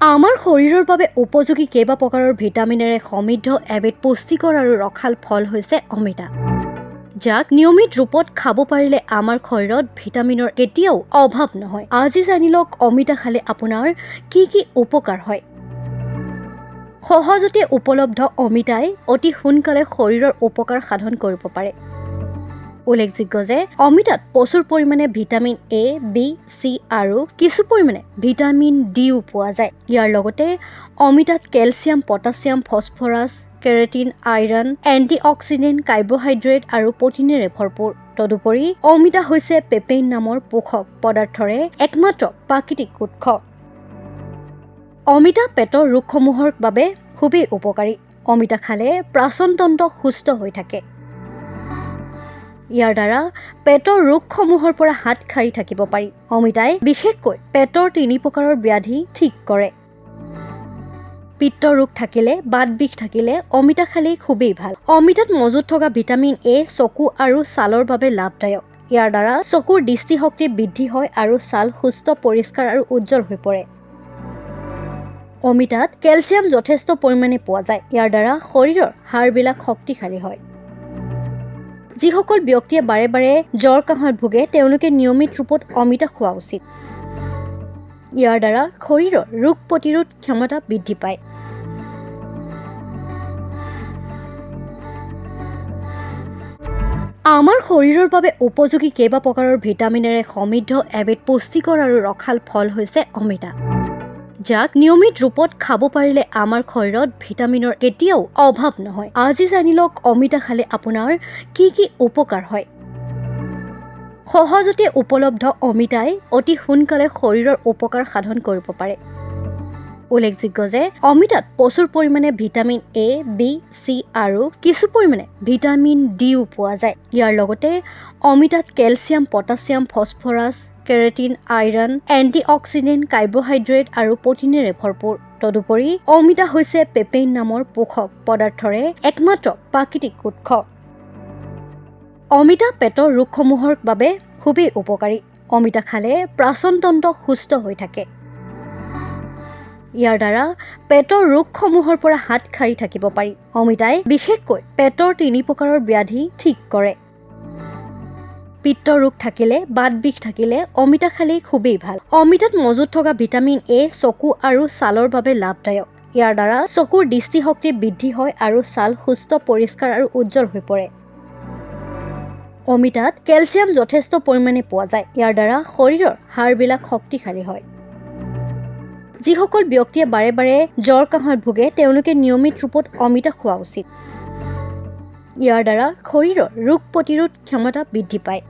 আমাৰ শৰীৰৰ বাবে উপযোগী কেইবা প্ৰকাৰৰ ভিটামিনেৰে সমৃদ্ধ এবিধ পুষ্টিকৰ আৰু ৰসাল ফল হৈছে অমিতা, যাক নিয়মিত ৰূপত খাব পাৰিলে আমাৰ শৰীৰত ভিটামিনৰ কেতিয়াও অভাৱ নহয়। আজি জানি লওক অমিতা খালে আপোনাৰ কি কি উপকাৰ হয়। সহজতে উপলব্ধ অমিতাই অতি সোনকালে শৰীৰৰ উপকাৰ সাধন কৰিব পাৰে। উল্লেখযোগ্য যে অমিতাত প্ৰচুৰ পৰিমাণে ভিটামিন এ, বি, চি আৰু কিছু পৰিমাণে ভিটামিন ডিও পোৱা যায়। ইয়াৰ লগতে অমিতাত calcium, potassium, phosphorus, keratin, iron, antioxidant, carbohydrate আৰু প্ৰটিনেৰে ভৰপূৰ। তদুপৰি অমিতা হৈছে পেপেইন নামৰ পোষক পদাৰ্থৰে একমাত্ৰ প্ৰাকৃতিক উৎস। অমিতা পেটৰ ৰোগসমূহৰ বাবে খুবেই উপকাৰী। অমিতা খালে পাচনতন্ত্ৰ সুস্থ হৈ থাকে। ইয়াৰ দ্বাৰা পেটৰ ৰোগসমূহৰ পৰা হাত সাৰি থাকিব পাৰি। অমিতাই বিশেষকৈ পেটৰ 3 প্ৰকাৰৰ ব্যাধি ঠিক কৰে। পিত্ত ৰোগ থাকিলে, বাত বিষ থাকিলে অমিতা খালেই খুবেই ভাল। অমিতাত মজুত থকা ভিটামিন এ চকু আৰু ছালৰ বাবে লাভদায়ক। ইয়াৰ দ্বাৰা চকুৰ দৃষ্টিশক্তি বৃদ্ধি হয় আৰু ছাল সুস্থ, পৰিষ্কাৰ আৰু উজ্জ্বল হৈ পৰে। অমিতাত কেলছিয়াম যথেষ্ট পৰিমাণে পোৱা যায়। ইয়াৰ দ্বাৰা শৰীৰৰ হাড়বিলাক শক্তিশালী হয়। যিসকল ব্যক্তিয়ে বাৰে বাৰে জ্বৰ কাহত ভোগে তেওঁলোকে নিয়মিত ৰূপত অমিতা খোৱা উচিত। ইয়াৰ দ্বাৰা শৰীৰৰ ৰোগ প্ৰতিৰোধ ক্ষমতা বৃদ্ধি পায়। আমাৰ শৰীৰৰ বাবে উপযোগী কেইবা প্ৰকাৰৰ ভিটামিনেৰে সমৃদ্ধ এবিধ পুষ্টিকৰ আৰু ৰসাল ফল হৈছে অমিতা, যাক নিয়মিত ৰূপত খাব পাৰিলে আমাৰ শৰীৰত ভিটামিনৰ কেতিয়াও অভাৱ নহয়। আজি জানি লওক অমিতা খালে আপোনাৰ কি কি উপকাৰ হয়। সহজতে উপলব্ধ অমিতাই অতি সোনকালে শৰীৰৰ উপকাৰ সাধন কৰিব পাৰে। উল্লেখযোগ্য যে অমিতাত প্ৰচুৰ পৰিমাণে ভিটামিন এ, বি, চি আৰু কিছু পৰিমাণে ভিটামিন ডিও পোৱা যায়। ইয়াৰ লগতে অমিতাত calcium, potassium, phosphorus, keratin, iron, antioxidant, carbohydrate আৰু প্ৰটিনেৰে ভৰপূৰ। তদুপৰি অমিতা হৈছে পেপেইন নামৰ পোষক পদাৰ্থৰে একমাত্ৰ প্ৰাকৃতিক উৎস। অমিতা পেটৰ ৰোগসমূহৰ বাবে খুবেই উপকাৰী। অমিতা খালে পাচনতন্ত্ৰ সুস্থ হৈ থাকে। ইয়াৰ দ্বাৰা পেটৰ ৰোগসমূহৰ পৰা হাত সাৰি থাকিব পাৰি। অমিতাই বিশেষকৈ পেটৰ 3 প্ৰকাৰৰ ব্যাধি ঠিক কৰে। পিত্ত ৰোগ থাকিলে, বাত বিষ থাকিলে অমিতা খালেই খুবেই ভাল। অমিতাত মজুত থকা ভিটামিন এ চকু আৰু ছালৰ বাবে লাভদায়ক। ইয়াৰ দ্বাৰা চকুৰ দৃষ্টিশক্তি বৃদ্ধি হয় আৰু ছাল সুস্থ, পৰিষ্কাৰ আৰু উজ্জ্বল হৈ পৰে। অমিতাত কেলছিয়াম যথেষ্ট পৰিমাণে পোৱা যায়। ইয়াৰ দ্বাৰা শৰীৰৰ হাড়বিলাক শক্তিশালী হয়। যিসকল ব্যক্তিয়ে বাৰে বাৰে জ্বৰ কাহত ভোগে তেওঁলোকে নিয়মিত ৰূপত অমিতা খোৱা উচিত। ইয়াৰ দ্বাৰা শৰীৰৰ ৰোগ প্ৰতিৰোধ ক্ষমতা বৃদ্ধি পায়।